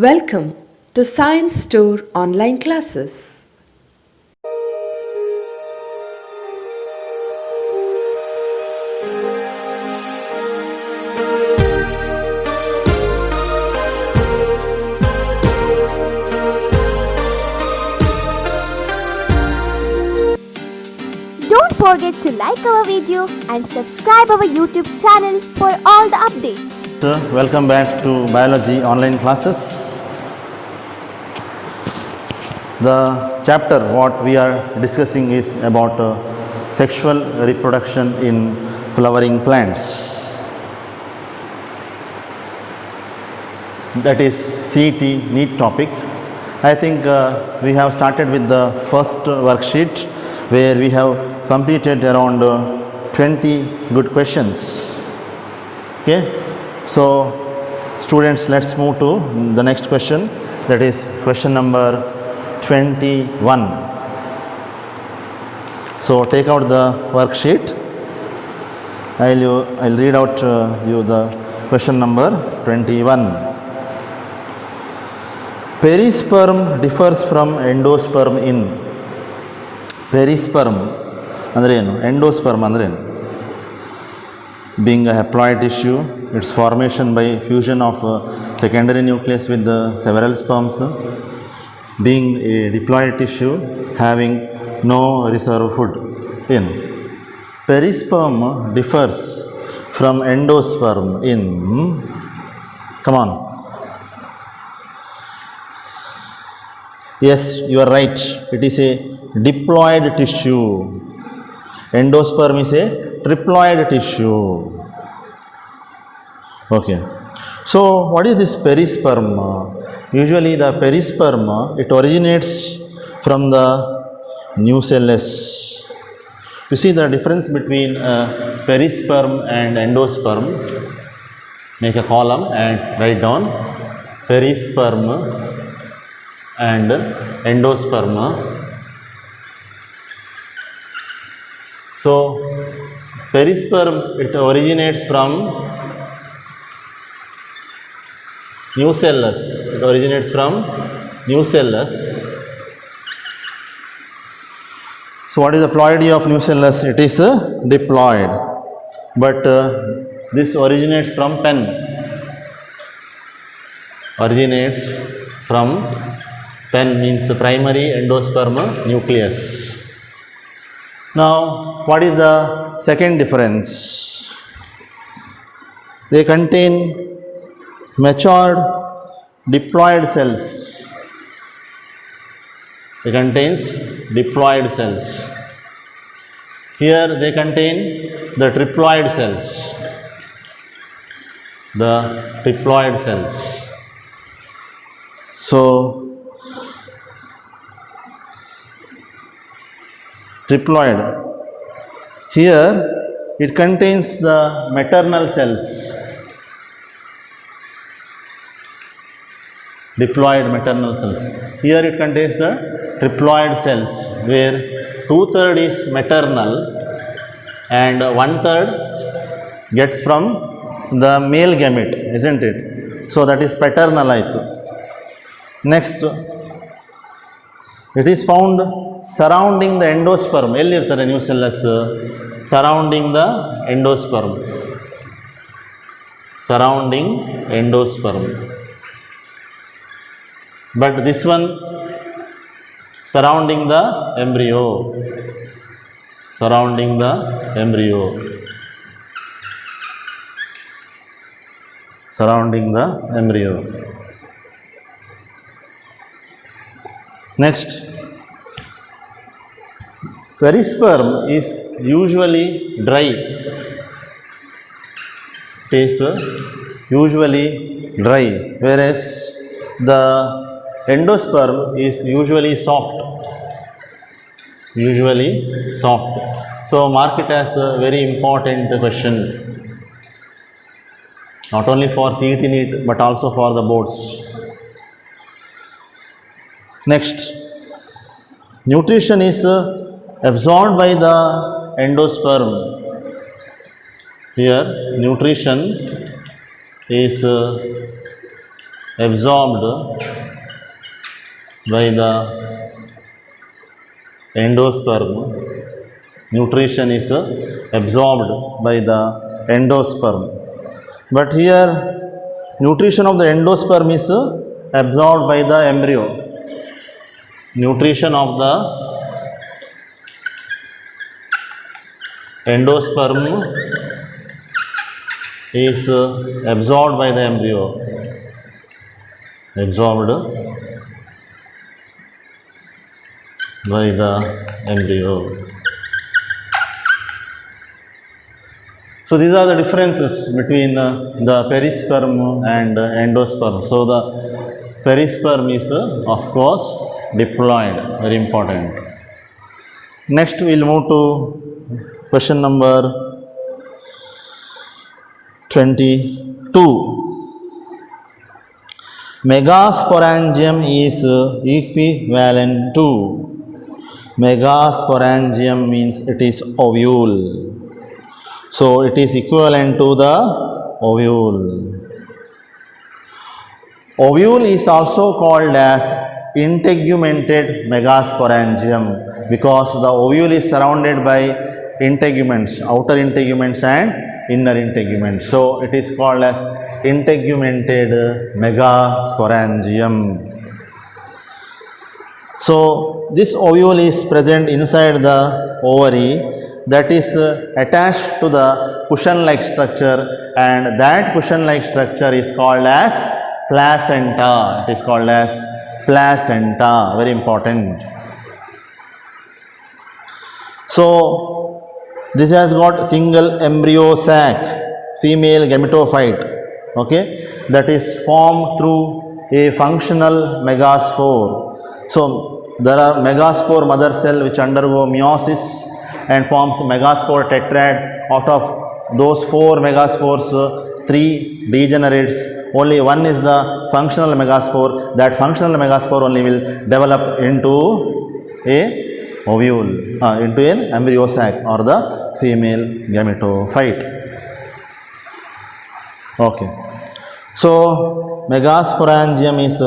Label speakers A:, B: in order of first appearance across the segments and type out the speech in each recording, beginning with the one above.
A: Welcome to Science Store online classes.
B: Don't forget to like our video and subscribe our YouTube channel for all the updates.
C: Welcome back to biology online classes. The chapter what we are discussing is about sexual reproduction in flowering plants. That is CET NEET topic. I think we have started with the first worksheet where we have completed around 20 good questions. Okay, so students, let's move to the next question, that is question number 21. So take out the worksheet. I'll read out you the question number 21. Perisperm differs from endosperm in. Perisperm ಅಂದ್ರೆ ಏನು, endosperm ಅಂದರೆ ಏನು? Being a haploid tissue, its formation by fusion of secondary nucleus with several sperms. Being a diploid tissue, having no reserve food in. Perisperm differs from endosperm in, come on. Yes, you are right. It is a diploid tissue. Endosperm is a triploid tissue. Okay. So what is this perisperm? Usually the perisperm, it originates from the nucellus. You see the difference between perisperm and endosperm. Make a column and write down perisperm and endosperm. So perisperm, it originates from nucellus. It originates from nucellus. So what is the ploidy of nucellus? It is diploid. But this originates from pen. Originates from pen means primary endosperm nucleus. Now, what is the second difference? They contain matured diploid cells. They contains diploid cells. Here they contain the triploid cells. The triploid cells. So, triploid. Here it contains the maternal cells. Diploid maternal cells. Here it contains the triploid cells where 2/3 is maternal and 1/3 gets from the male gamete, isn't it? So that is paternal aitu. Next, it is found surrounding the endosperm. ಎಲ್ಲಿರ್ತಾರೆ ನ್ಯೂಸೆಲ್ಲಸ್? Surrounding the endosperm. Surrounding endosperm. But this one surrounding the embryo. Surrounding the embryo. Surrounding the embryo. Next, perisperm is usually dry. It is usually dry, whereas the endosperm is usually soft. Usually soft. So mark it as a very important question, not only for CET NEET but also for the boards. Next, nutrition is absorbed by the endosperm. Here nutrition is absorbed by the endosperm. Nutrition is absorbed by the endosperm. But here nutrition of the endosperm is absorbed by the embryo. Nutrition of the endosperm is absorbed by the embryo. Absorbed by the embryo. So these are the differences between the perisperm and endosperm. So the perisperm is of course diploid, very important. Next we will move to question number 22. Megasporangium is equivalent to. Megasporangium means it is ovule. So it is equivalent to the ovule. Ovule is also called as integumented megasporangium because the ovule is surrounded by integuments, outer integuments and inner integuments. So it is called as integumented megasporangium. So this ovule is present inside the ovary, that is attached to the cushion-like structure, and that cushion-like structure is called as placenta. It is called as placenta, very important. So this has got single embryo sac, female gametophyte, okay, that is formed through a functional megaspore. So there are megaspore mother cell which undergo meiosis and forms megaspore tetrad. Out of those 4 megaspores, 3 degenerates. Only one is the functional megaspore. That functional megaspore only will develop into a ovule, into an embryo sac or the female gametophyte. Okay. So megasporangium is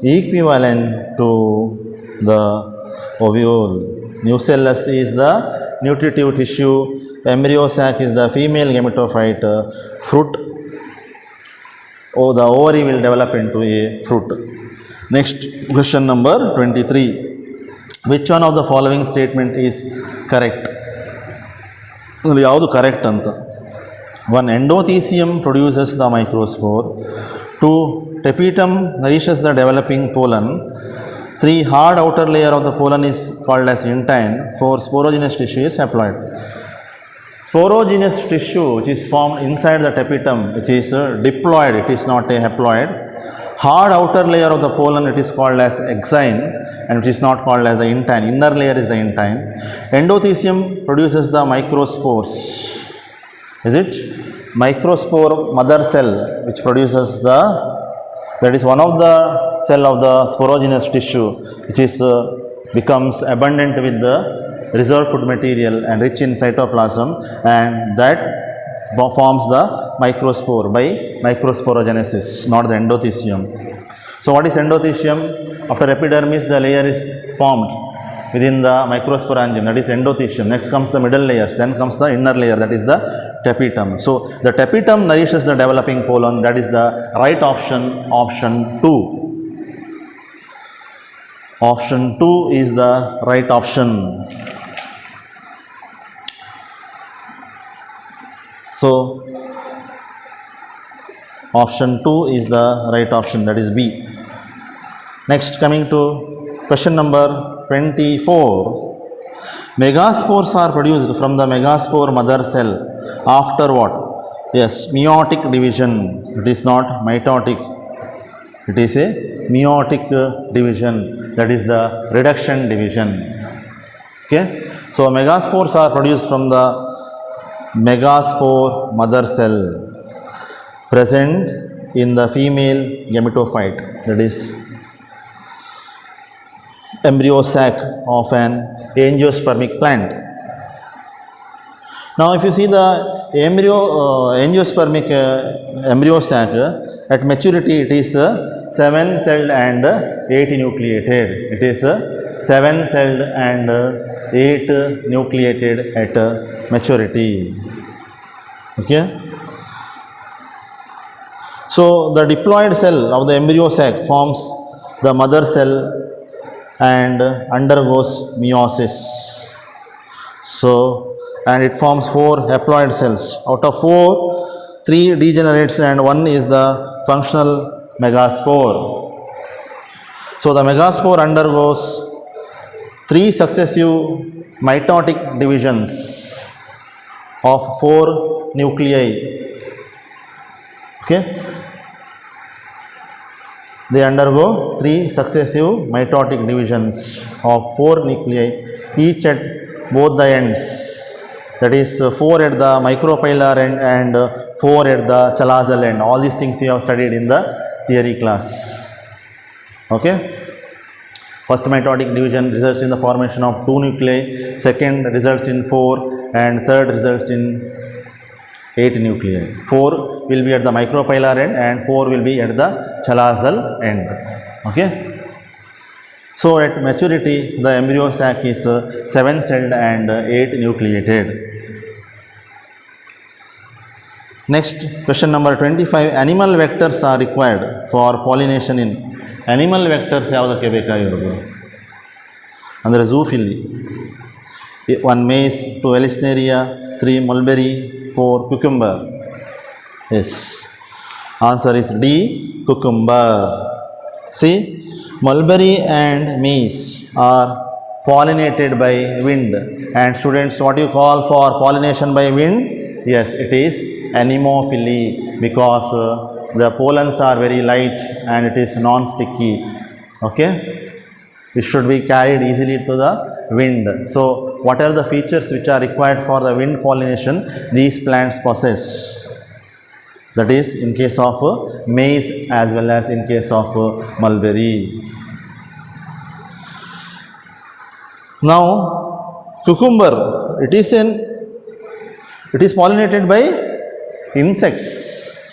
C: equivalent to the ovule. Nucellus is the nutritive tissue, embryo sac is the female gametophyte, fruit, the ovary will develop into a fruit. Next, question number 23. Which one of the following statement is correct? ಯಾವುದು correct ಅಂತ? 1. Endothecium produces the microspore. 2. Tapetum nourishes the developing pollen. 3. Hard outer layer of the pollen is called as intine. 4. Sporogenous tissue is haploid. Sporogenous tissue which is formed inside the tapetum, which is diploid, it is not a haploid. Hard outer layer of the pollen, it is called as exine, and it is not called as the intine. Inner layer is the intine. Endothecium produces the microspores. Is it? Microspore mother cell which produces the, that is one of the cell of the sporogenous tissue which is becomes abundant with the reserve food material and rich in cytoplasm, and that forms the microspore by microsporogenesis, not the endothecium. So what is endothecium? After epidermis the layer is formed within the microsporangium, that is endothecium. Next comes the middle layers, then comes the inner layer, that is the tapetum. So the tapetum nourishes the developing pollen, that is the right option, option 2. Option 2 is the right option. So option 2 is the right option, that is B. Next, coming to question number 24. Megaspores are produced from the megaspore mother cell after what? Yes, meiotic division. It is not mitotic. It is a meiotic division, that is the reduction division. Okay. So megaspores are produced from the megaspore mother cell present in the female gametophyte, that is embryo sac of an angiospermic plant. Now if you see the angiospermic embryo sac, at maturity it is 7-celled and 8-nucleated. It is 7-celled and 8-nucleated at maturity. Okay. So the diploid cell of the embryo sac forms the mother cell and undergoes meiosis. So, and it forms 4 haploid cells. Out of 4, 3 degenerates and 1 is the functional megaspore. So the megaspore undergoes 3 successive mitotic divisions of 4 nuclei. Okay. They undergo 3 successive mitotic divisions of 4 nuclei, each at both the ends. That is 4 at the micropylar end and 4 at the chalazal end. All these things you have studied in the theory class. Okay. First mitotic division results in the formation of 2 nuclei, second results in 4, and third results in 8 nuclei. 4 will be at the micropylar end and 4 will be at the chalazal end. Okay. So at maturity the embryo sac is 7-celled and 8-nucleated. Next, question number 25. Animal vectors are required for pollination in. Animal vectors ಯಾವುದಕ್ಕೆ ಬೇಕಾಗಿರೋದು ಅಂದರೆ ಝೂಫಿಲಿ. 1 maize, 2 Vallisneria, 3 mulberry, 4 cucumber. Yes, answer is D, cucumber. See, mulberry and maize are pollinated by wind. And students, what you call for pollination by wind? Yes, it is anemophily, because the pollens are very light and it is non-sticky. Okay, it should be carried easily to the wind. So what are the features which are required for the wind pollination these plants possess? That is in case of maize as well as in case of mulberry. Now cucumber, it is pollinated by insects.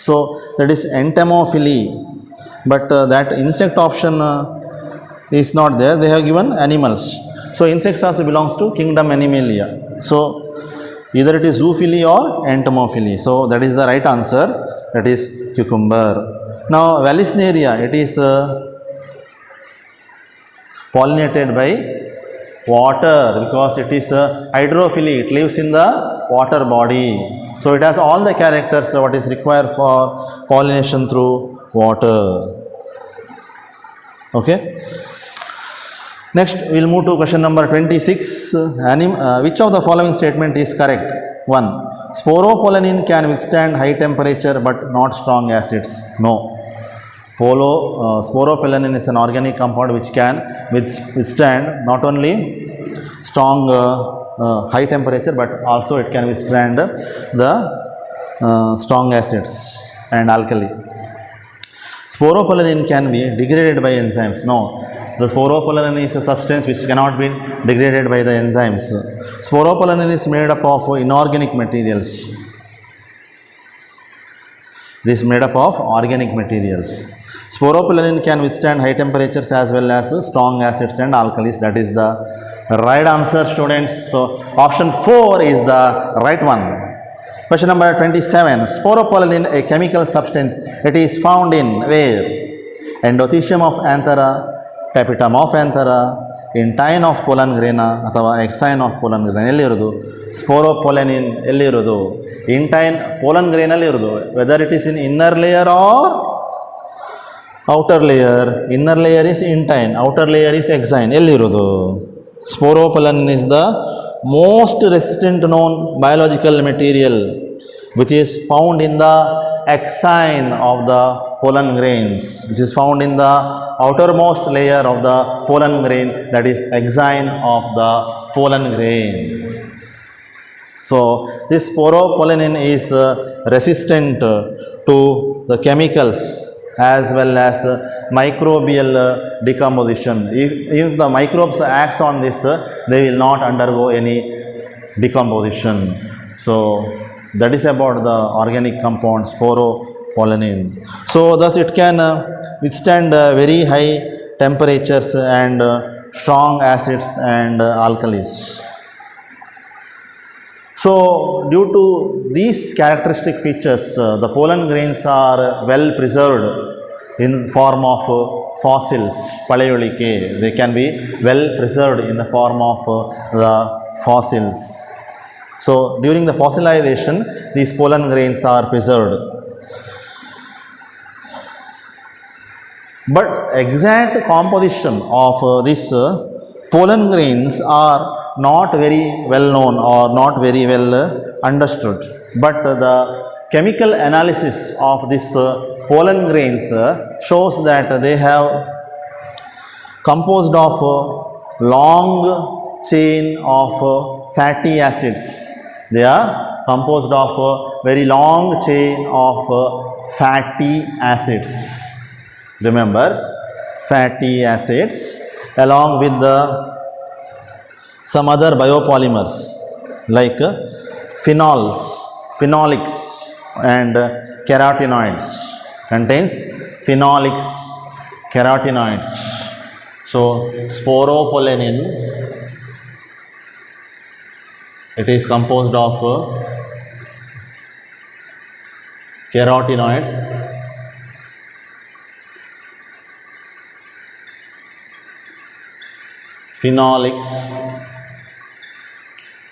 C: So that is entomophily, but that insect option is not there. They have given animals. So insects also belongs to kingdom Animalia. So either it is zoophily or entomophily. So that is the right answer. That is cucumber. Now Vallisneria, it is pollinated by water, because it is hydrophily. It lives in the water body. So it has all the characters what is required for pollination through water. Okay. Next, we will move to question number 26. Which of the following statement is correct? 1. Sporopollenin can withstand high temperature but not strong acids. No. Sporopollenin is an organic compound which can withstand not only strong high temperature but also it can withstand the strong acids and alkali. Sporopollenin can be degraded by enzymes. No. The sporopollenin is a substance which cannot be degraded by the enzymes. Sporopollenin is made up of inorganic materials. It is made up of organic materials. Sporopollenin can withstand high temperatures as well as strong acids and alkalis. That is the right answer, students. So option 4 is the right one. Question number 27. Sporopollenin, a chemical substance, it is found in where? Endothecium of Anthera, tapetum of Anthera, intine of pollen graina ಅಥವಾ exine of pollen grain. ಎಲ್ಲಿರೋದು sporopollenin? ಎಲ್ಲಿರೋದು intine pollen grain ಅಲ್ಲಿ ಇರೋದು. Whether it is in inner layer or outer layer. Inner layer is intine, outer layer is exine. ಎಲ್ಲಿರೋದು? Sporopollenin is the most resistant known biological material which is found in the exine of the pollen grains, which is found in the outermost layer of the pollen grain, that is exine of the pollen grain. So this sporopollenin is resistant to the chemicals as well as microbial decomposition. If the microbes acts on this, they will not undergo any decomposition. So that is about the organic compound sporopollenin. pollen. So thus it can withstand very high temperatures and strong acids and alkalis. So due to these characteristic features, the pollen grains are well preserved in form of fossils, Paleolithic. They can be well preserved in the form of the fossils. So during the fossilization, these pollen grains are preserved. But exact composition of these pollen grains are not very well known or not very well understood. But the chemical analysis of this pollen grains shows that they have composed of long chain of fatty acids. They are composed of a very long chain of fatty acids. Remember, fatty acids along with some other biopolymers like phenols, phenolics and carotenoids. Contains phenolics, carotenoids. So sporopollenin, it is composed of carotenoids, phenolics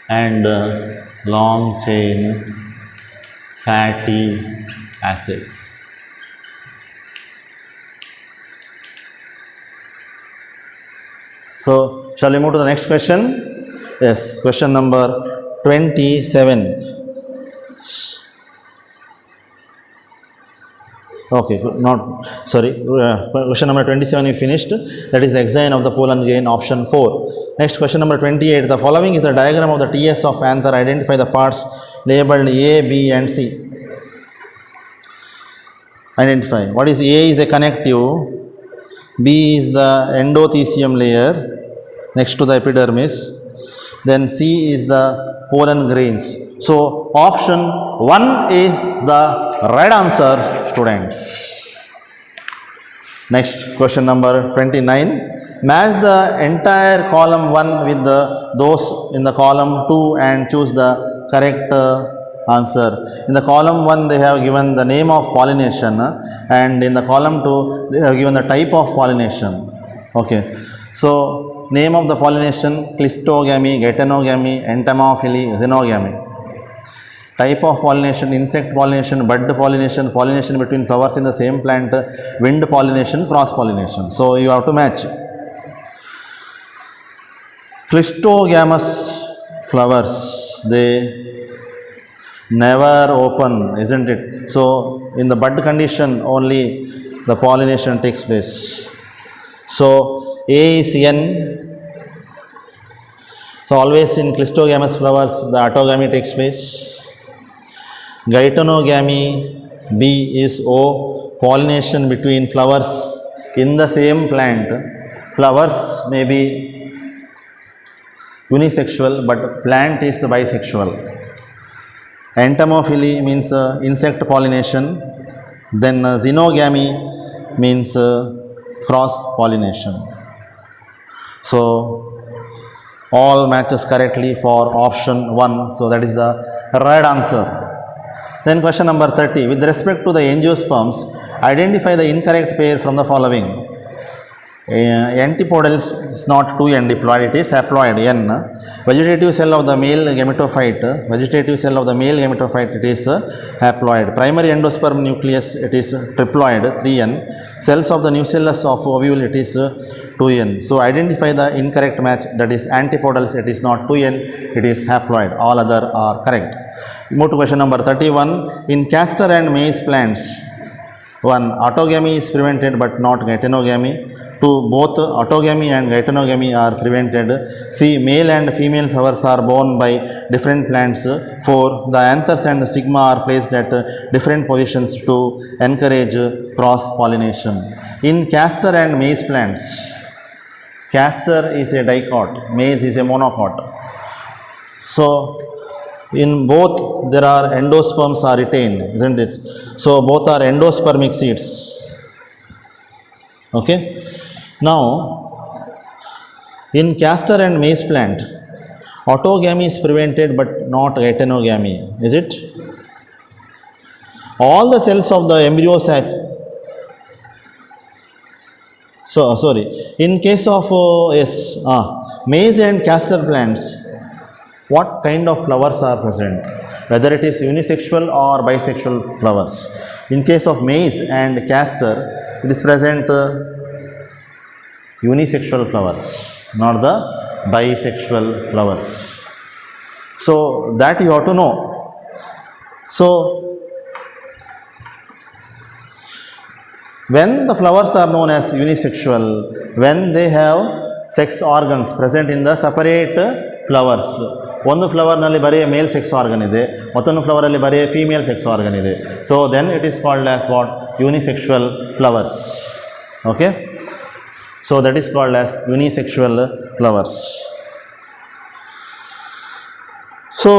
C: and long chain fatty acids. So shall we move to the next question? Yes, question number 27. Okay, not sorry. Question number 27 we finished. That is the design of the pollen grain, option 4. Next, question number 28. The following is the diagram of the TS of anther. Identify the parts labeled A, B, and C. Identify. What is A? Is a connective. B is the endothecium layer next to the epidermis. Then C is the pollen grains. So option 1 is the right answer, students. Next, question number 29. Match the entire column 1 with those in the column 2 and choose the correct answer. In the column 1 they have given the name of pollination and in the column 2 they have given the type of pollination. Okay. So name of the pollination: clistogamy, geitonogamy, entomophily, xenogamy. Type of pollination: insect pollination, bud pollination, pollination between flowers in the same plant, wind pollination, cross pollination. So you have to match. Clistogamous flowers, they never open, isn't it? So in the bud condition only the pollination takes place. So A is N. So always in clistogamous flowers the autogamy takes place. Geitonogamy, B is O, pollination between flowers in the same plant. Flowers may be unisexual but plant is bisexual. Entomophily means insect pollination. Then xenogamy means cross pollination. So all matches correctly for option 1. So that is the right answer. Then question number 30. With respect to the angiosperms, identify the incorrect pair from the following. Antipodals is not 2n diploid, it is haploid n. Vegetative cell of the male gametophyte, it is haploid. Primary endosperm nucleus, it is triploid, 3n. Cells of the nucellus of ovule, it is 2n. So identify the incorrect match, that is antipodals, it is not 2n, it is haploid. All other are correct. Move to question number 31. In castor and maize plants, 1. Autogamy is prevented but not geitonogamy. 2. Both autogamy and geitonogamy are prevented. C. Male and female flowers are borne by different plants. 4. The anthers and stigma are placed at different positions to encourage cross pollination. In castor and maize plants, castor is a dicot, maize is a monocot. So In both there are endosperms are retained, isn't it? So both are endospermic seeds. Okay. Now, in castor and maize plant, autogamy is prevented but not geitonogamy, is it? All the cells of the embryo sac. So sorry. In case of maize and castor plants, what kind of flowers are present? Whether it is unisexual or bisexual flowers. In case of maize and castor, it is present unisexual flowers, not the bisexual flowers. So that you have to know. So when the flowers are known as unisexual, when they have sex organs present in the separate flowers. ಒಂದು ಫ್ಲವರ್ನಲ್ಲಿ ಬರೀ ಮೇಲ್ sex organ ಇದೆ, ಮತ್ತೊಂದು ಫ್ಲವರಲ್ಲಿ ಬರೀ female sex organ ಇದೆ. So then it is called as what? Unisexual flowers. Okay, so that is called as unisexual flowers. So,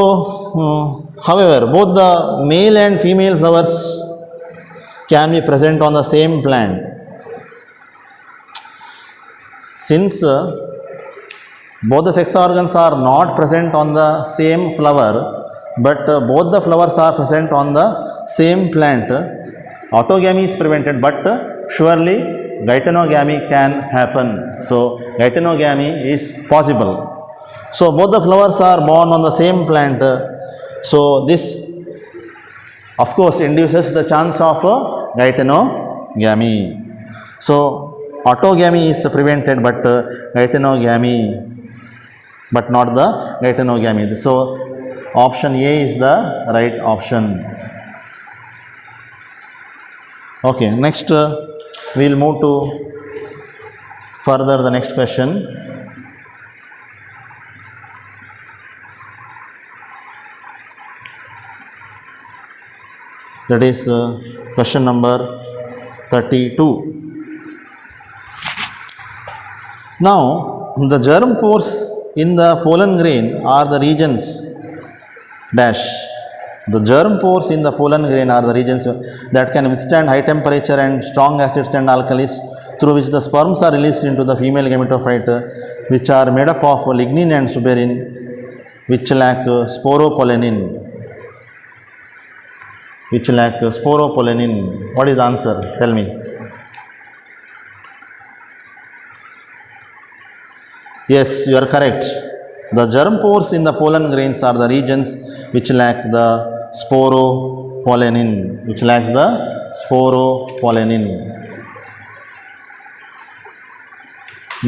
C: however, both the male and female flowers can be present on the same plant. Since both the sex organs are not present on the same flower, but both the flowers are present on the same plant, autogamy is prevented, but surely geitonogamy can happen. So, geitonogamy is possible. So, both the flowers are born on the same plant. So, this of course induces the chance of geitonogamy. So, autogamy is prevented, but geitonogamy, but not the geitonogamy. So, option A is the right option. Okay, next we will move to further the next question. That is question number 32. Now, the germ pores in the pollen grain are the regions dash. The germ pores in the pollen grain are the regions that can withstand high temperature and strong acids and alkalis, through which the sperms are released into the female gametophyte, which are made up of lignin and suberin, which lack sporopollenin. Which lack sporopollenin. What is the answer? Tell me. Yes, you are correct. The germ pores in the pollen grains are the regions which lack the sporopollenin. Which lacks the sporopollenin.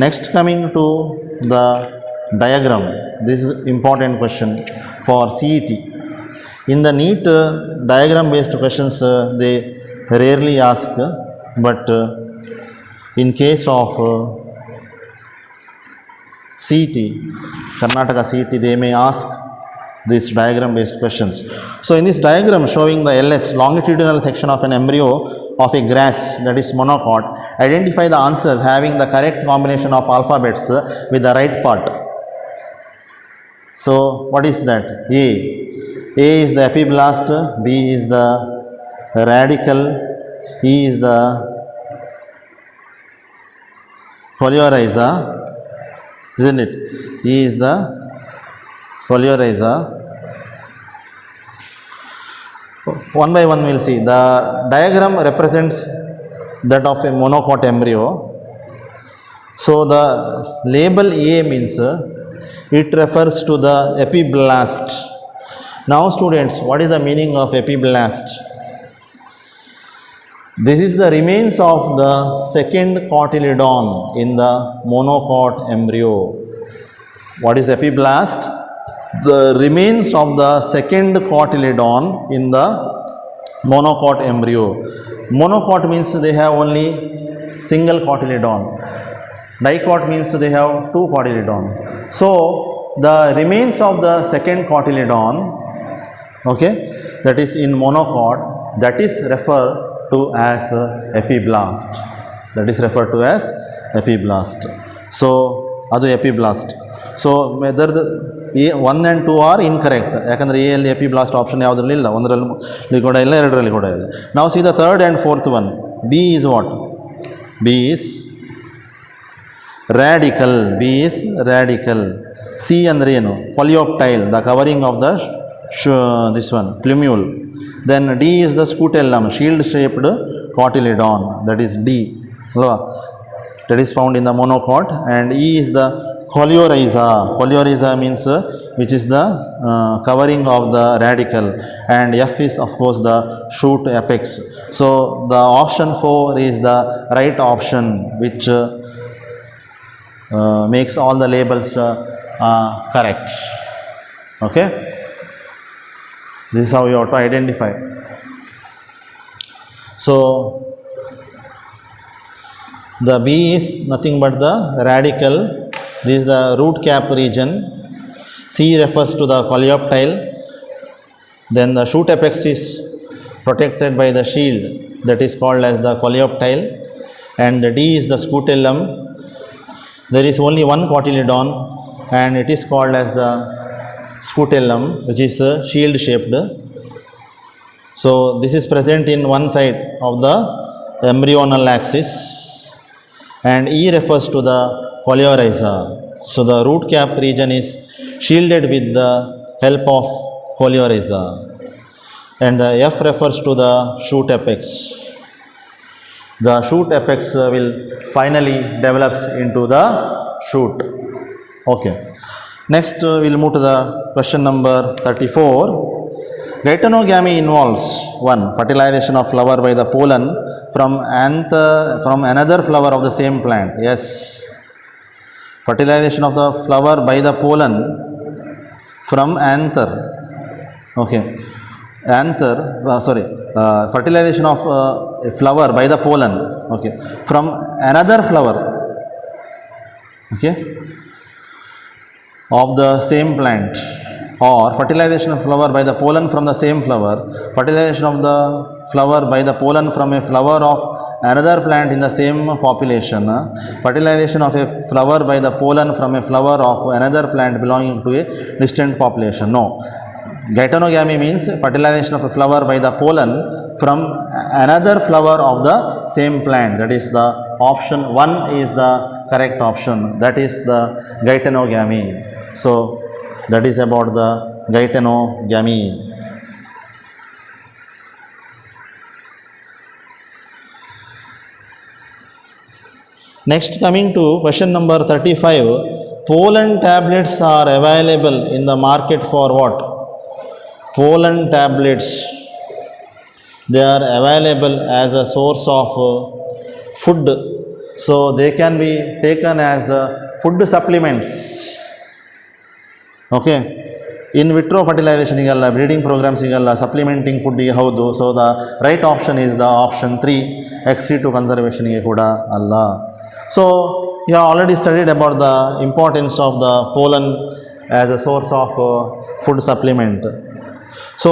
C: Next, coming to the diagram. This is important question for CET. In the NEET diagram based questions, they rarely ask, but in case of CET, Karnataka CET, they may ask these diagram based questions. So, in this diagram showing the LS, longitudinal section of an embryo of a grass, that is monocot, identify the answer having the correct combination of alphabets with the right part. So, what is that? A is the epiblast, B is the radical, E is the folioriza, isn't it? E is the folioriza. One by one we will see. The diagram represents that of a monocot embryo. So, the label A means it refers to the epiblast. Now, students, what is the meaning of epiblast? This is the remains of the second cotyledon in the monocot embryo. What is epiblast? The remains of the second cotyledon in the monocot embryo. Monocot means they have only single cotyledon. Dicot means they have two cotyledon. So, the remains of the second cotyledon, okay, that is in monocot, that is referred to as epiblast. That is referred to as epiblast. So, adu epiblast. So whether A 1 and 2 are incorrect, ಯಾಕಂದರೆ ಎ ಅಲ್ಲಿ epiblast option ಯಾವುದರಲ್ಲಿ ಇಲ್ಲ, ಒಂದರಲ್ಲಿ ಕೂಡ ಇಲ್ಲ, ಎರಡರಲ್ಲಿ ಕೂಡ ಇಲ್ಲ. ನಾವು see the third and fourth one. B is what? B is radical. B is radical. C ಅಂದರೆ ಏನು? Polyoptile, the covering of the this one plumule. Then D is the scutellum, shield shaped cotyledon, that is D, that is found in the monocot. And E is the coleorhiza. Coleorhiza means which is the covering of the radical, and F is of course the shoot apex. So the option 4 is the right option, which makes all the labels correct. Okay, this is how you have to identify. So the B is nothing but the radical. This is the root cap region. C refers to the coleoptile. Then the shoot apex is protected by the shield, that is called as the coleoptile. And the D is the scutellum. There is only one cotyledon and it is called as the scutellum, which is shield shaped. So this is present in one side of the embryonal axis, and E refers to the coleorhiza. So the root cap region is shielded with the help of coleorhiza, and the F refers to the shoot apex. The shoot apex will finally develops into the shoot. Okay. Next we'll move to the question number 34. Geitonogamy involves 1. Fertilization of flower by the pollen from another flower of the same plant. Yes. Fertilization of the flower by the pollen from anther. Okay. Fertilization of a flower by the pollen, okay, from another flower, okay, of the same plant, or fertilization of flower by the pollen from the same flower, fertilization of the flower by the pollen from a flower of another plant in the same population, fertilization of a flower by the pollen from a flower of another plant belonging to a distant population. No. Geitonogamy means fertilization of a flower by the pollen from another flower of the same plant. That is the option 1 is the correct option. That is the geitonogamy. So that is about the geitonogamy. Next, coming to question number 35. Pollen tablets are available in the market for what? Pollen tablets, they are available as a source of food, so they can be taken as food supplements. Okay, in vitro fertilization igalla, breeding programs igalla, supplementing food ige haudu. So the right option is the option 3, ex situ conservation ige kuda alla. So you have already studied about the importance of the pollen as a source of food supplement. So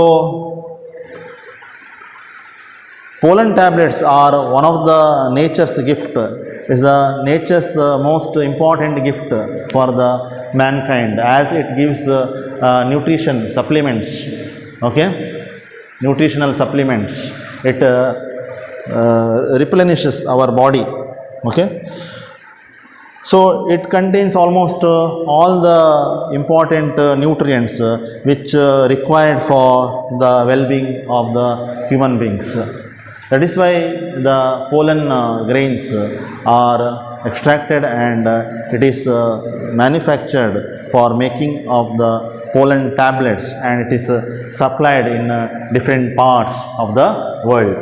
C: pollen tablets are one of the nature's gift. Is the nature's most important gift for the mankind, as it gives nutrition supplements. Okay, nutritional supplements. It replenishes our body. Okay. So it contains almost all the important nutrients which required for the well-being of the human beings. That is why the pollen grains are extracted and it is manufactured for making of the pollen tablets, and it is supplied in different parts of the world.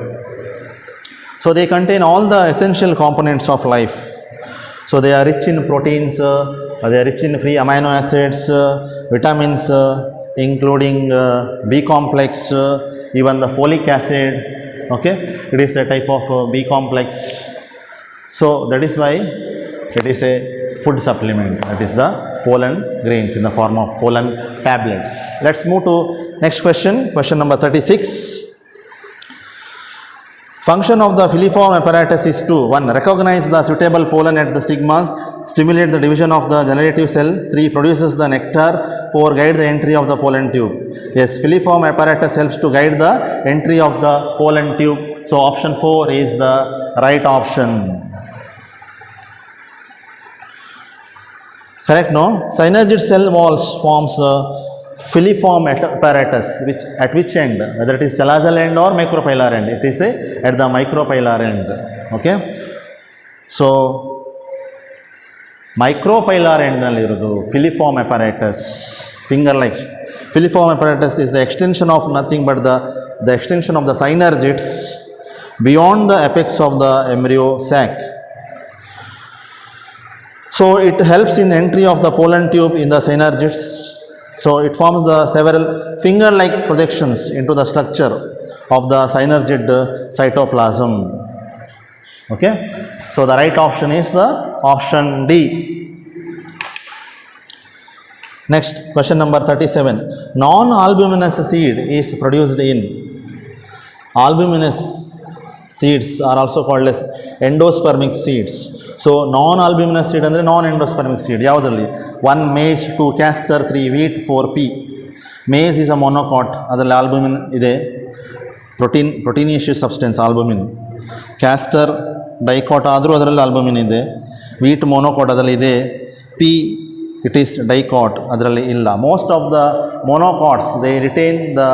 C: So they contain all the essential components of life. So they are rich in proteins, they are rich in free amino acids, vitamins, including B complex, even the folic acid. Okay, it is a type of B complex. So that is why it is a food supplement. That is the pollen grains in the form of pollen tablets. Let's move to next question, question number 36. Function of the filiform apparatus is to 1. Recognize the suitable pollen at the stigmas stimulate the division of the generative cell. 3. Produces the nectar. 4. Guide the entry of the pollen tube. Yes, filiform apparatus helps to guide the entry of the pollen tube. So option 4 is the right option. Correct, no? Synergid cell walls forms filiform apparatus, at which end, whether it is chalazal end or micropylar end, it is at the micropylar end. Okay, so micropylar end nallirudu filiform apparatus, finger like. Filiform apparatus is the extension of nothing but the extension of the synergids beyond the apex of the embryo sac. So it helps in entry of the pollen tube in the synergids. So it forms the several finger-like projections into the structure of the synergid cytoplasm. Okay. So the right option is the option D. Next, question number 37. Non-albuminous seed is produced in. Albuminous seeds are also called as endospermic seeds. So non-albuminous seed ಅಂದರೆ non-endospermic seed ಯಾವುದರಲ್ಲಿ 1 maize, 2 castor, 3 wheat, 4 pea. Maize is a monocot, ಅದರಲ್ಲಿ albumin ಇದೆ, proteinaceous substance albumin. Castor dicot ಆದರೂ ಅದರಲ್ಲಿ albumin ಇದೆ. wheat monocot ಅದರಲ್ಲಿ ಇದೆ. pea it is dicot, ಅದರಲ್ಲಿ ಇಲ್ಲ. Most of the monocots they retain the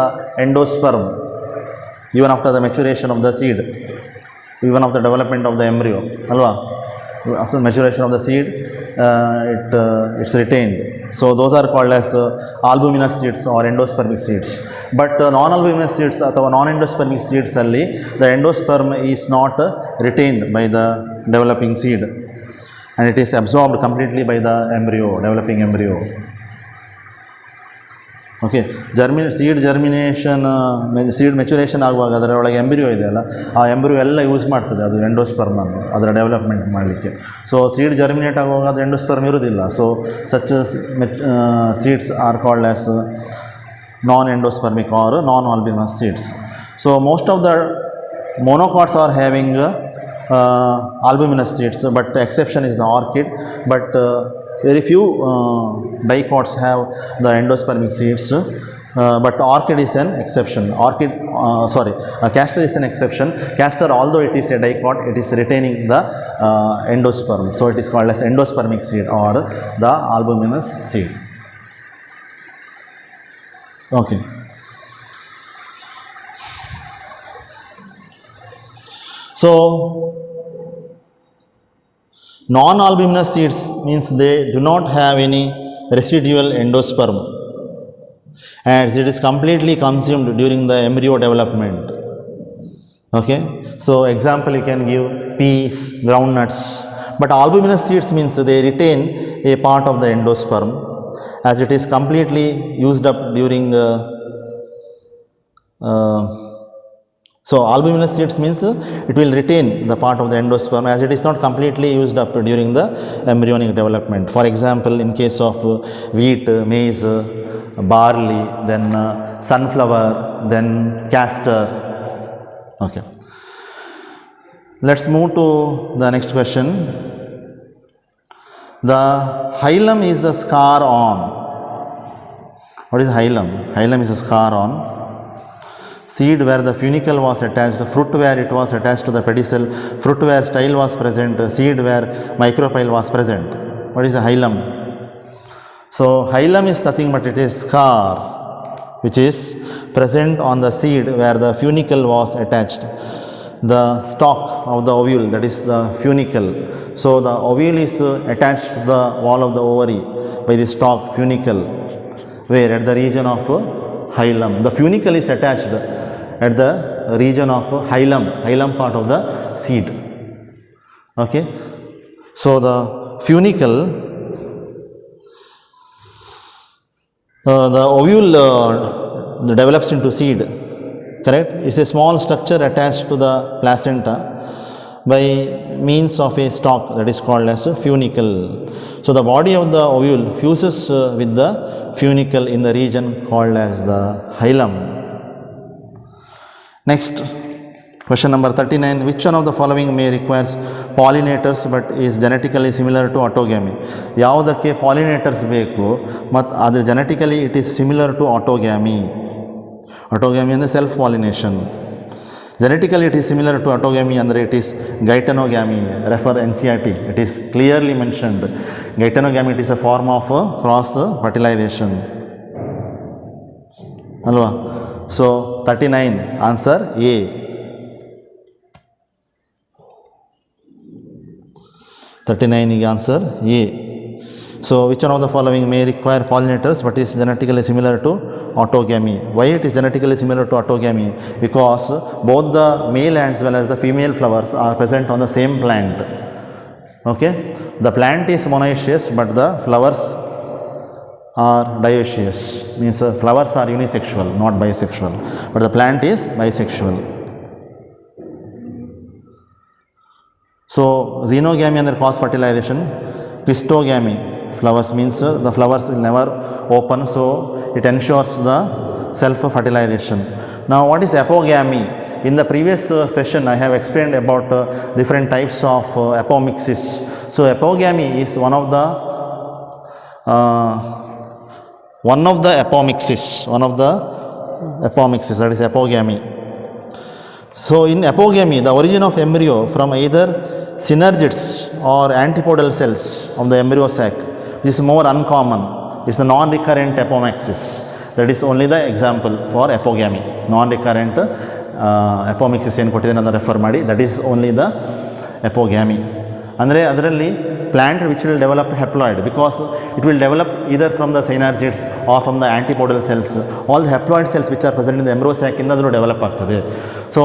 C: endosperm even after the maturation of the seed, even after the development of the embryo, alva. After maturation of the seed, it's retained. So those are called as albuminous seeds or endospermic seeds. But non-albuminous seeds or non-endospermic seeds alli, the endosperm is not retained by the developing seed, and it is absorbed completely by the embryo, developing embryo. Okay, seed germination, seed maturation ಆಗುವಾಗ ಅದರೊಳಗೆ embryo ಇದೆಯಲ್ಲ, ಆ embryo ಎಲ್ಲ use ಮಾಡ್ತದೆ ಅದು ಎಂಡೋಸ್ಪರ್ಮನ್ನು ಅದರ development ಮಾಡಲಿಕ್ಕೆ. So seed germinate ಆಗುವಾಗ ಅದು ಎಂಡೋಸ್ಪರ್ಮ್ ಇರೋದಿಲ್ಲ. So such seeds are called as non endospermic or non albuminous seeds. So most of the monocots are having albuminous seeds, but the exception is the orchid. But very few dicots have the endospermic seeds, but orchid is an exception. Castor is an exception. Castor, although it is a dicot, it is retaining the endosperm, so it is called as endospermic seed or the albuminous seed. Okay. So non-albuminous seeds means they do not have any residual endosperm, as it is completely consumed during the embryo development. Okay, so example you can give peas, groundnuts. But albuminous seeds means they retain a part of the endosperm, as it is completely used up during so albuminous seeds means it will retain the part of the endosperm, as it is not completely used up during the embryonic development. For example, in case of wheat, maize, barley, then sunflower, then castor. Okay. Let's move to the next question. The hilum is the scar on. What is hilum? Hilum is a scar on. Seed where the funicle was attached, fruit where it was attached to the pedicel, fruit where style was present, seed where micropyle was present. What is the hilum? So hilum is nothing but it is scar which is present on the seed where the funicle was attached. The stalk of the ovule, that is the funicle. So the ovule is attached to the wall of the ovary by the stalk funicle, where at the region of hilum. The funicle is attached at the region of hilum part of the seed. Okay, so the funicle, the ovule develops into seed, correct? It's a small structure attached to the placenta by means of a stalk that is called as a funicle. So the body of the ovule fuses with the funicle in the region called as the hilum. Next, question number 39. Which one of the following may requires pollinators but is genetically similar to autogamy. ಯಾವುದಕ್ಕೆ pollinators ಬೇಕು ಮತ್ತು ಆದರೆ genetically it is similar to autogamy. Autogamy ಅಂದರೆ self pollination. Genetically it is similar to autogamy ಅಂದರೆ it is geitonogamy. Refer NCERT. It is clearly mentioned. Geitonogamy it is a form of cross fertilization ಅಲ್ವಾ. So 39 answer A. ಗೆ answer A. So which one of the following may require pollinators but is genetically similar to autogamy? Why it is genetically similar to autogamy? Because both the male as well as the female flowers are present on the same plant. Okay, the plant is monoecious but the flowers are dioecious, means flowers are unisexual, not bisexual, but the plant is bisexual. So xenogamy under cross fertilization. Pistogamy, flowers means the flowers will never open, so it ensures the self fertilization. Now what is apogamy? In the previous session I have explained about different types of apomixis. So apogamy is one of the apomixis, that is apogamy. So in apogamy the origin of embryo from either synergids or antipodal cells of the embryo sac. This is more uncommon. It's the non-recurrent apomixis. That is only the example for apogamy. Non-recurrent apomixis ಏನು ಕೊಟ್ಟಿದ್ದೇನೆ ಅಂತ refer ಮಾಡಿ. That is only the apogamy. ಅಂದರೆ ಅದರಲ್ಲಿ plant which will develop haploid because it will develop either from the synergids or from the antipodal cells. All the haploid cells which are present in the embryo ಸ್ಯಾಕಿಂದ ಅದು develop ಆಗ್ತದೆ. So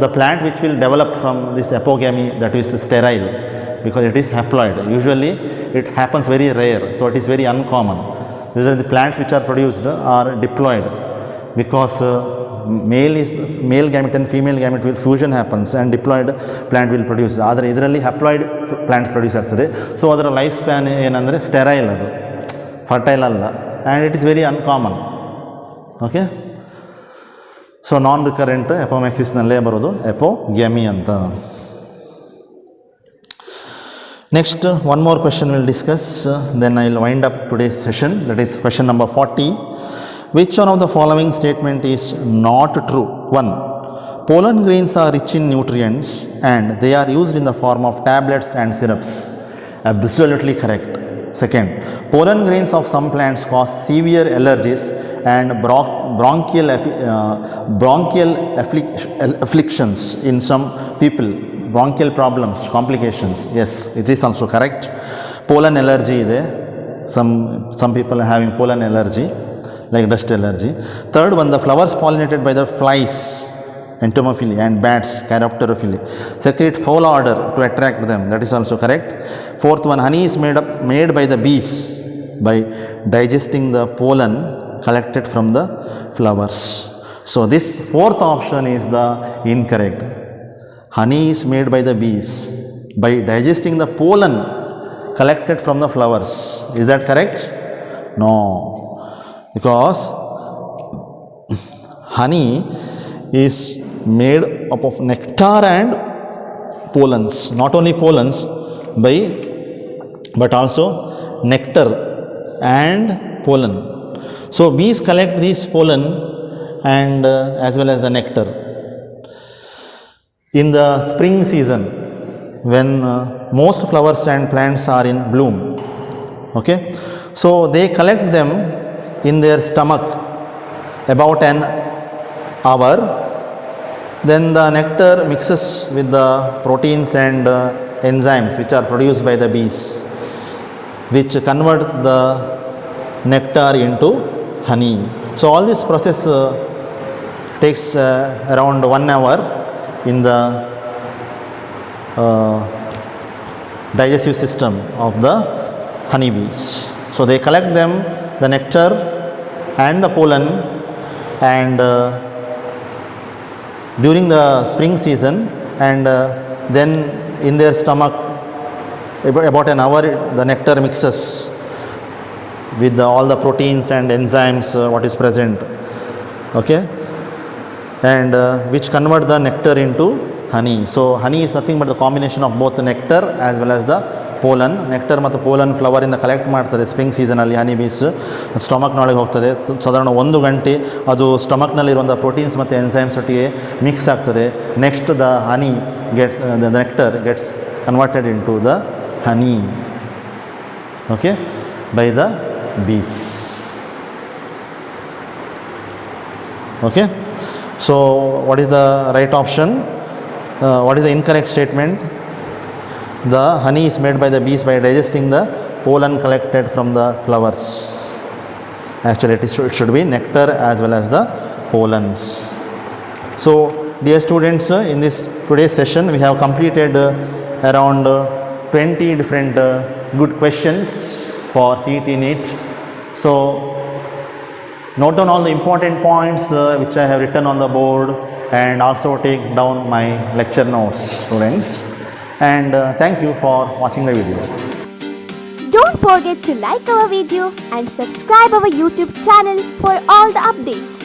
C: the plant which will develop from this apogamy, that is sterile because it is haploid. Usually it happens very rare, so it is very uncommon. These are the plants which are produced are diploid because male gamete and female gamete will fusion happens and diploid plant will produce. ಆದರೆ ಇದರಲ್ಲಿ haploid plants produce ಆಗ್ತದೆ. So ಅದರ life span ಏನಂದರೆ sterile, ಅದು fertile ಅಲ್ಲ, and it is very uncommon. Okay, so non recurrent ಎಪೋಮ್ಯಾಕ್ಸಿಸ್ನಲ್ಲೇ ಬರೋದು apogamy ಅಂತ. Next one more question will discuss, then I will wind up today's session. That is question number 40. Which one of the following statement is not true? 1. Pollen grains are rich in nutrients and they are used in the form of tablets and syrups. Absolutely correct. 2. Pollen grains of some plants cause severe allergies and bronchial afflictions in some people. Bronchial problems, complications. Yes, it is also correct. Pollen allergy ide. Some people are having pollen allergy, like dust allergy. 3rd one, the flowers pollinated by the flies, entomophily, and bats, chiropterophily, secrete foul odor to attract them. That is also correct. 4th one, honey is made by the bees by digesting the pollen collected from the flowers. So this 4th option is the incorrect. Honey is made by the bees by digesting the pollen collected from the flowers. Is that correct? No. Because honey is made up of nectar and pollens. Not only pollens but also nectar and pollen. So bees collect these pollen and as well as the nectar in the spring season when most flowers and plants are in bloom. Okay, so they collect them in their stomach about an hour. Then the nectar mixes with the proteins and enzymes which are produced by the bees, which convert the nectar into honey. So all this process takes around 1 hour in the digestive system of the honeybees. So they collect them, the nectar and the pollen, and during the spring season, and then in their stomach about an hour the nectar mixes with all the proteins and enzymes what is present. Okay, and which convert the nectar into honey. So honey is nothing but the combination of both the nectar as well as the pollen. Nectar ಮತ್ತು pollen ಫ್ಲವರಿಂದ collect ಮಾಡ್ತದೆ spring ಸೀಸನಲ್ಲಿ honey bees. ಸ್ಟೊಮಕ್ನೊಳಗೆ ಹೋಗ್ತದೆ. ಸಾಧಾರಣ 1 ಗಂಟೆ ಅದು ಸ್ಟೊಮಕ್ನಲ್ಲಿರುವಂಥ ಪ್ರೋಟೀನ್ಸ್ ಮತ್ತು ಎನ್ಸೈಮ್ಸ್ ಒಟ್ಟಿಗೆ ಮಿಕ್ಸ್ ಆಗ್ತದೆ. Next the honey gets the nectar gets converted into the honey, okay, by the bees. Okay, so what is the right option? What is the incorrect statement? The honey is made by the bees by digesting the pollen collected from the flowers. Actually it should be nectar as well as the pollens. So dear students, in this today's session we have completed around 20 different good questions for CET NEET. So note down all the important points which I have written on the board, and also take down my lecture notes, students. And thank you for watching the video.
B: Don't forget to like our video and subscribe our YouTube channel for all the updates.